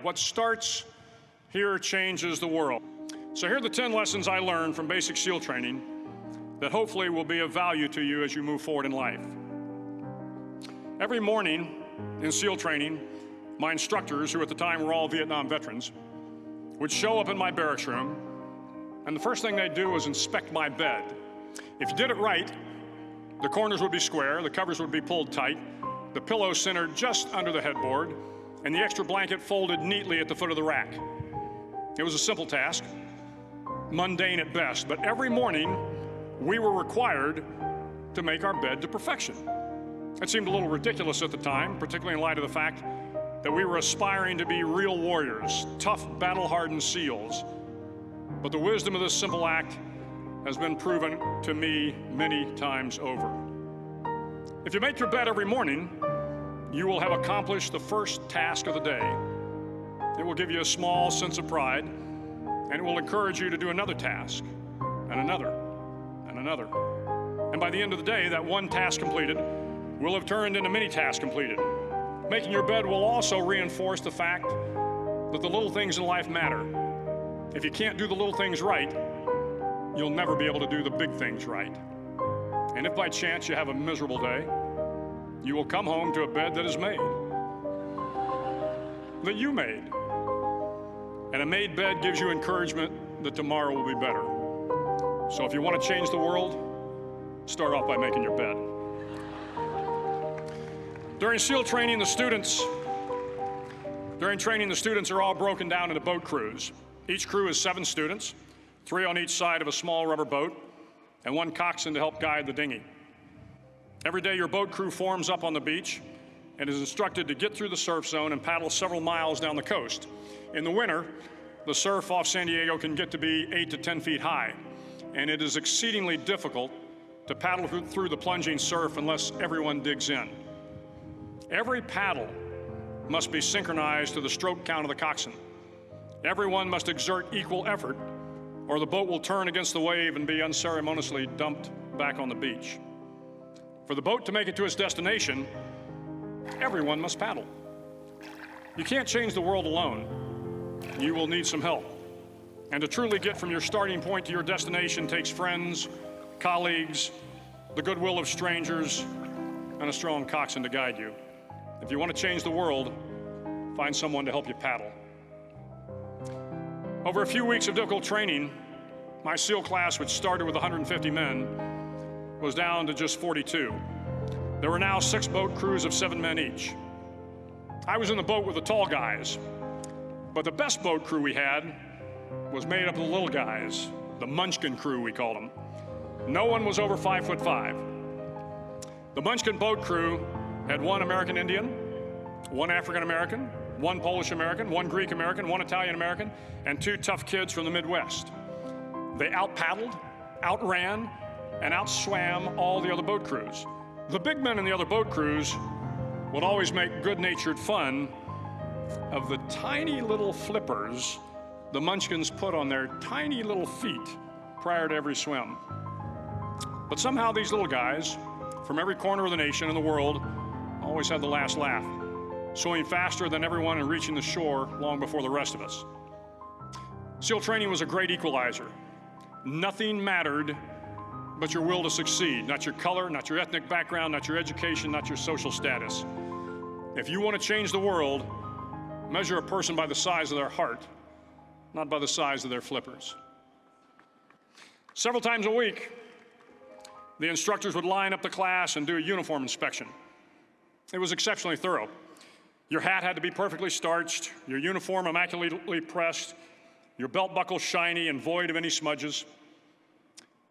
What starts here changes the world. So here are the 10 lessons I learned from basic SEAL training that hopefully will be of value to you as you move forward in life. Every morning in SEAL training, my instructors, who at the time were all Vietnam veterans, would show up in my barracks room, and the first thing they'd do was inspect my bed. If you did it right, the corners would be square, the covers would be pulled tight, the pillow centered just under the headboard, and the extra blanket folded neatly at the foot of the rack. It was a simple task, mundane at best, but every morning we were required to make our bed to perfection. It seemed a little ridiculous at the time, particularly in light of the fact that we were aspiring to be real warriors, tough, battle-hardened SEALs. But the wisdom of this simple act has been proven to me many times over. If you make your bed every morning, you will have accomplished the first task of the day. It will give you a small sense of pride, and it will encourage you to do another task, and another, and another. And by the end of the day, that one task completed will have turned into many tasks completed. Making your bed will also reinforce the fact that the little things in life matter. If you can't do the little things right, you'll never be able to do the big things right. And if by chance you have a miserable day, you will come home to a bed that is made, that you made. And a made bed gives you encouragement that tomorrow will be better. So if you want to change the world, start off by making your bed. During SEAL training, the students are all broken down into boat crews. Each crew is 7 students, 3 on each side of a small rubber boat, and 1 coxswain to help guide the dinghy. Every day your boat crew forms up on the beach and is instructed to get through the surf zone and paddle several miles down the coast. In the winter, the surf off San Diego can get to be 8 to 10 feet high, and it is exceedingly difficult to paddle through the plunging surf unless everyone digs in. Every paddle must be synchronized to the stroke count of the coxswain. Everyone must exert equal effort, or the boat will turn against the wave and be unceremoniously dumped back on the beach. For the boat to make it to its destination, everyone must paddle. You can't change the world alone. You will need some help. And to truly get from your starting point to your destination takes friends, colleagues, the goodwill of strangers, and a strong coxswain to guide you. If you want to change the world, find someone to help you paddle. Over a few weeks of difficult training, my SEAL class, which started with 150 men, was down to just 42. There were now 6 boat crews of 7 men each. I was in the boat with the tall guys, but the best boat crew we had was made up of the little guys, the Munchkin crew, we called them. No one was over 5'5". The Munchkin boat crew had 1 American Indian, 1 African American, 1 Polish American, 1 Greek American, 1 Italian American, and 2 tough kids from the Midwest. They out-paddled, outran, and outswam all the other boat crews. The big men in the other boat crews would always make good-natured fun of the tiny little flippers the Munchkins put on their tiny little feet prior to every swim. But somehow these little guys from every corner of the nation and the world always had the last laugh, swimming faster than everyone and reaching the shore long before the rest of us. SEAL training was a great equalizer. Nothing mattered but your will to succeed, not your color, not your ethnic background, not your education, not your social status. If you want to change the world, measure a person by the size of their heart, not by the size of their flippers. Several times a week, the instructors would line up the class and do a uniform inspection. It was exceptionally thorough. Your hat had to be perfectly starched, your uniform immaculately pressed, your belt buckle shiny and void of any smudges.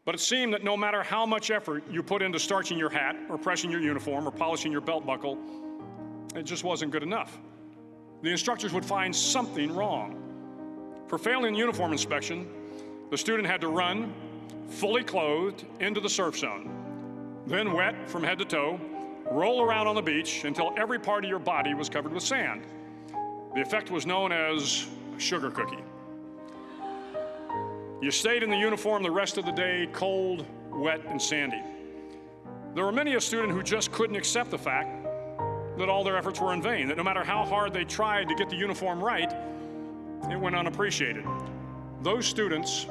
But it seemed that no matter how much effort you put into starching your hat or pressing your uniform or polishing your belt buckle, it just wasn't good enough. The instructors would find something wrong. For failing the uniform inspection, the student had to run, fully clothed, into the surf zone, then wet from head to toe, roll around on the beach until every part of your body was covered with sand. The effect was known as a sugar cookie. You stayed in the uniform the rest of the day, cold, wet, and sandy. There were many a student who just couldn't accept the fact that all their efforts were in vain, that no matter how hard they tried to get the uniform right, it went unappreciated. Those students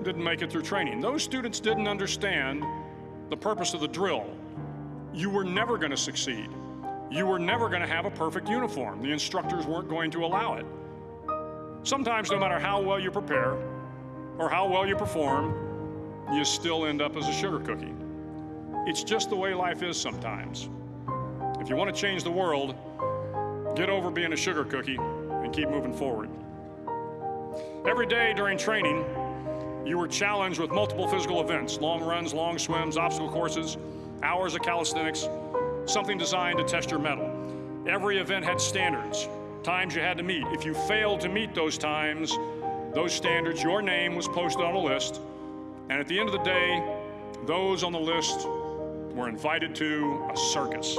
didn't make it through training. Those students didn't understand the purpose of the drill. You were never going to succeed. You were never going to have a perfect uniform. The instructors weren't going to allow it. Sometimes, no matter how well you prepare or how well you perform, you still end up as a sugar cookie. It's just the way life is sometimes. If you want to change the world, get over being a sugar cookie and keep moving forward. Every day during training, you were challenged with multiple physical events: long runs, long swims, obstacle courses, hours of calisthenics, something designed to test your mettle. Every event had standards, times you had to meet. If you failed to meet those times, those standards, your name was posted on a list, and at the end of the day, those on the list were invited to a circus.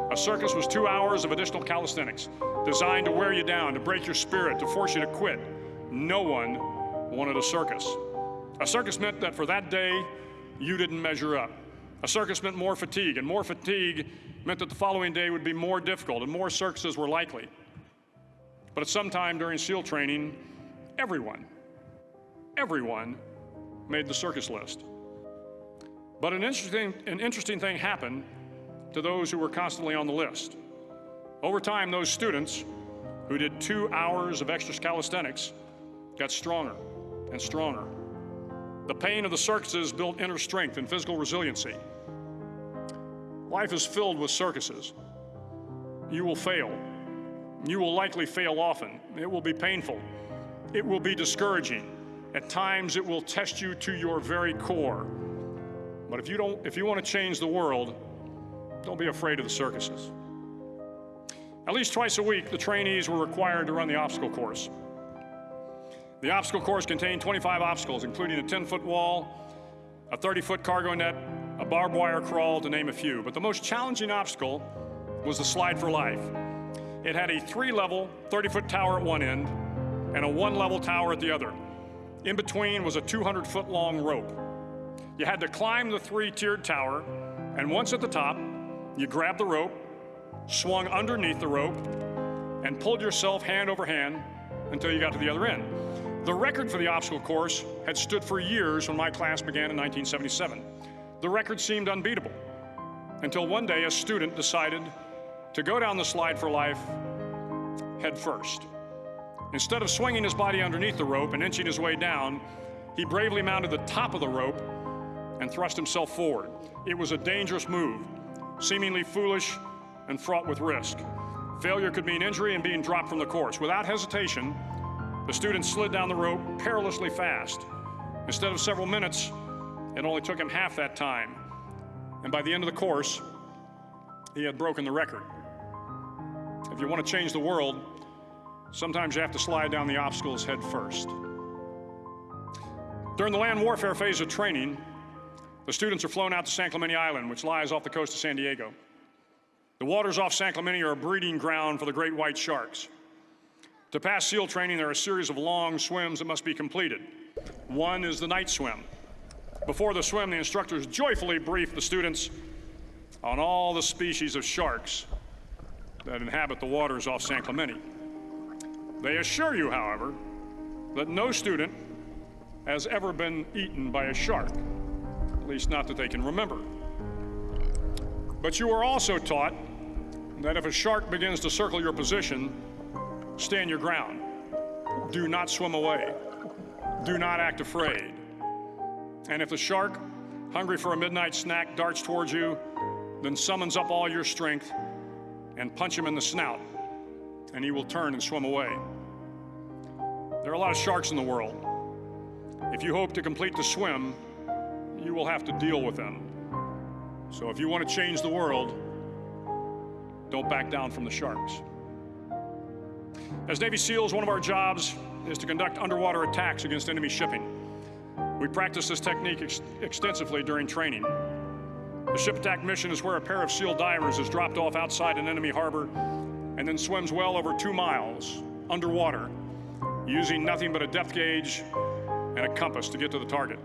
A circus was 2 hours of additional calisthenics, designed to wear you down, to break your spirit, to force you to quit. No one wanted a circus. A circus meant that for that day, you didn't measure up. A circus meant more fatigue, and more fatigue meant that the following day would be more difficult, and more circuses were likely. But at some time during SEAL training, everyone made the circus list. But an interesting thing happened to those who were constantly on the list. Over time, those students who did 2 hours of extra calisthenics got stronger and stronger. The pain of the circuses built inner strength and physical resiliency. Life is filled with circuses. You will fail. You will likely fail often. It will be painful. It will be discouraging. At times, it will test you to your very core. But if you want to change the world, don't be afraid of the circuses. At least twice a week, the trainees were required to run the obstacle course. The obstacle course contained 25 obstacles, including a 10-foot wall, a 30-foot cargo net, a barbed wire crawl, to name a few. But the most challenging obstacle was the slide for life. It had a 3-level, 30-foot tower at one end and a 1-level tower at the other. In between was a 200-foot long rope. You had to climb the 3-tiered tower, and once at the top, you grabbed the rope, swung underneath the rope, and pulled yourself hand over hand until you got to the other end. The record for the obstacle course had stood for years when my class began in 1977. The record seemed unbeatable until one day a student decided to go down the slide for life head first. Instead of swinging his body underneath the rope and inching his way down, he bravely mounted the top of the rope and thrust himself forward. It was a dangerous move, seemingly foolish and fraught with risk. Failure could mean injury and being dropped from the course. Without hesitation, the student slid down the rope perilously fast. Instead of several minutes, it only took him half that time. And by the end of the course, he had broken the record. If you want to change the world, sometimes you have to slide down the obstacles head first. During the land warfare phase of training, the students are flown out to San Clemente Island, which lies off the coast of San Diego. The waters off San Clemente are a breeding ground for the great white sharks. To pass SEAL training, there are a series of long swims that must be completed. One is the night swim. Before the swim, the instructors joyfully brief the students on all the species of sharks that inhabit the waters off San Clemente. They assure you, however, that no student has ever been eaten by a shark, at least not that they can remember. But you are also taught that if a shark begins to circle your position, stand your ground. Do not swim away. Do not act afraid. And if the shark, hungry for a midnight snack, darts towards you, then summons up all your strength and punch him in the snout, and he will turn and swim away. There are a lot of sharks in the world. If you hope to complete the swim, you will have to deal with them. So if you want to change the world, don't back down from the sharks. As Navy SEALs, one of our jobs is to conduct underwater attacks against enemy shipping. We practice this technique extensively during training. The ship attack mission is where a pair of SEAL divers is dropped off outside an enemy harbor and then swims well over 2 miles underwater, using nothing but a depth gauge and a compass to get to the target.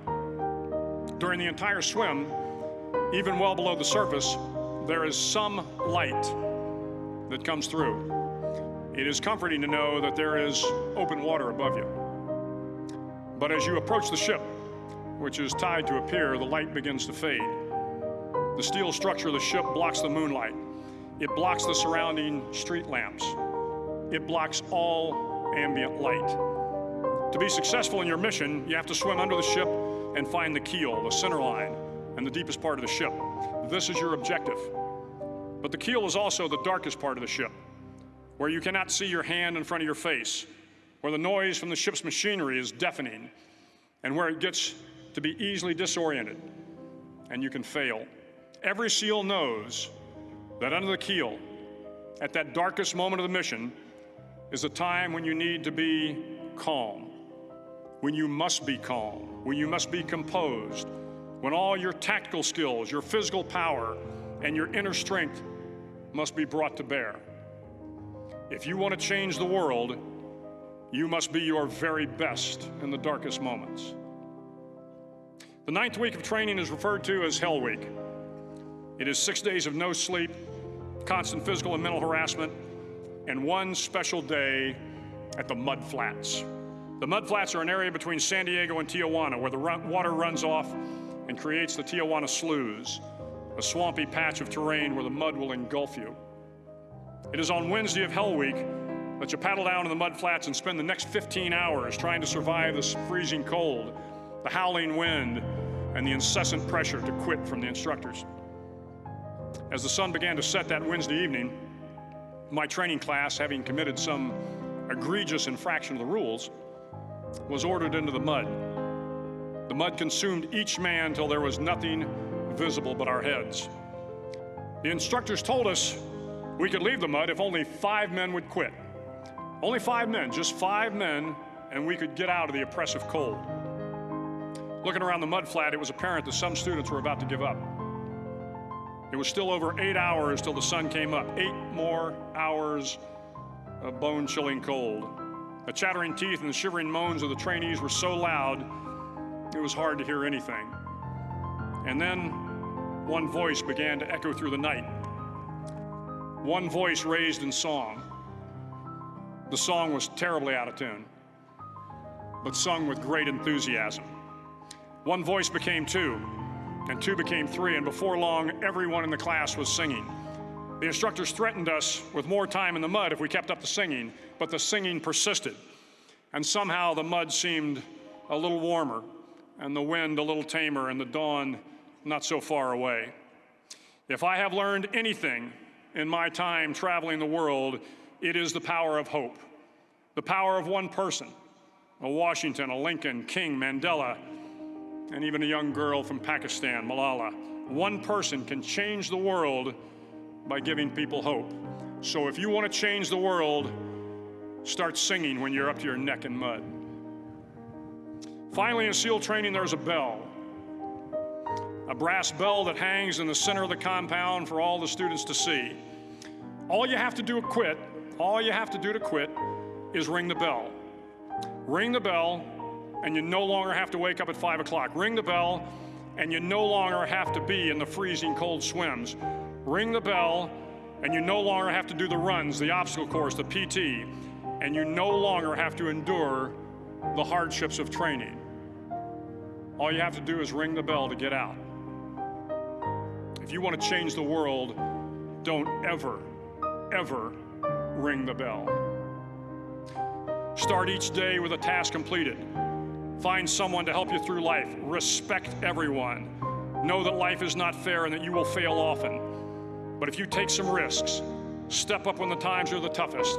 During the entire swim, even well below the surface, there is some light that comes through. It is comforting to know that there is open water above you. But as you approach the ship, which is tied to a pier, the light begins to fade. The steel structure of the ship blocks the moonlight. It blocks the surrounding street lamps. It blocks all ambient light. To be successful in your mission, you have to swim under the ship and find the keel, the center line, and the deepest part of the ship. This is your objective. But the keel is also the darkest part of the ship, where you cannot see your hand in front of your face, where the noise from the ship's machinery is deafening, and where it gets to be easily disoriented, and you can fail. Every SEAL knows that under the keel, at that darkest moment of the mission, is a time when you need to be calm, when you must be calm, when you must be composed, when all your tactical skills, your physical power, and your inner strength must be brought to bear. If you want to change the world, you must be your very best in the darkest moments. The 9th week of training is referred to as Hell Week. It is 6 days of no sleep, constant physical and mental harassment, and one special day at the Mud Flats. The Mud Flats are an area between San Diego and Tijuana where the water runs off and creates the Tijuana Sloughs, a swampy patch of terrain where the mud will engulf you. It is on Wednesday of Hell Week that you paddle down to the Mud Flats and spend the next 15 hours trying to survive the freezing cold, the howling wind, and the incessant pressure to quit from the instructors. As the sun began to set that Wednesday evening, my training class, having committed some egregious infraction of the rules, was ordered into the mud. The mud consumed each man till there was nothing visible but our heads. The instructors told us we could leave the mud if only 5 men would quit. Only 5 men, just 5 men, and we could get out of the oppressive cold. Looking around the mud flat, it was apparent that some students were about to give up. It was still over 8 hours till the sun came up. 8 more hours of bone-chilling cold. The chattering teeth and the shivering moans of the trainees were so loud, it was hard to hear anything. And then one voice began to echo through the night. One voice raised in song. The song was terribly out of tune, but sung with great enthusiasm. One voice became 2, and 2 became 3, and before long, everyone in the class was singing. The instructors threatened us with more time in the mud if we kept up the singing, but the singing persisted. And somehow the mud seemed a little warmer, and the wind a little tamer, and the dawn not so far away. If I have learned anything in my time traveling the world, it is the power of hope. The power of one person, a Washington, a Lincoln, King, Mandela, and even a young girl from Pakistan, Malala. One person can change the world by giving people hope. So if you want to change the world, start singing when you're up to your neck in mud. Finally, in SEAL training, there's a bell. A brass bell that hangs in the center of the compound for all the students to see. All you have to do to quit, is ring the bell. Ring the bell, and you no longer have to wake up at 5 o'clock. Ring the bell, and you no longer have to be in the freezing cold swims. Ring the bell, and you no longer have to do the runs, the obstacle course, the PT, and you no longer have to endure the hardships of training. All you have to do is ring the bell to get out. If you want to change the world, don't ever, ever ring the bell. Start each day with a task completed. Find someone to help you through life. Respect everyone. Know that life is not fair and that you will fail often. But if you take some risks, step up when the times are the toughest,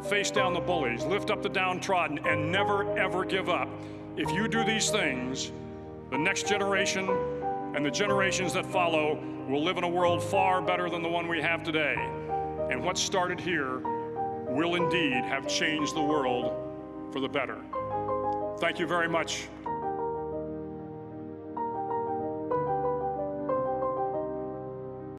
face down the bullies, lift up the downtrodden, and never, ever give up. If you do these things, the next generation and the generations that follow will live in a world far better than the one we have today. And what started here will indeed have changed the world for the better. Thank you very much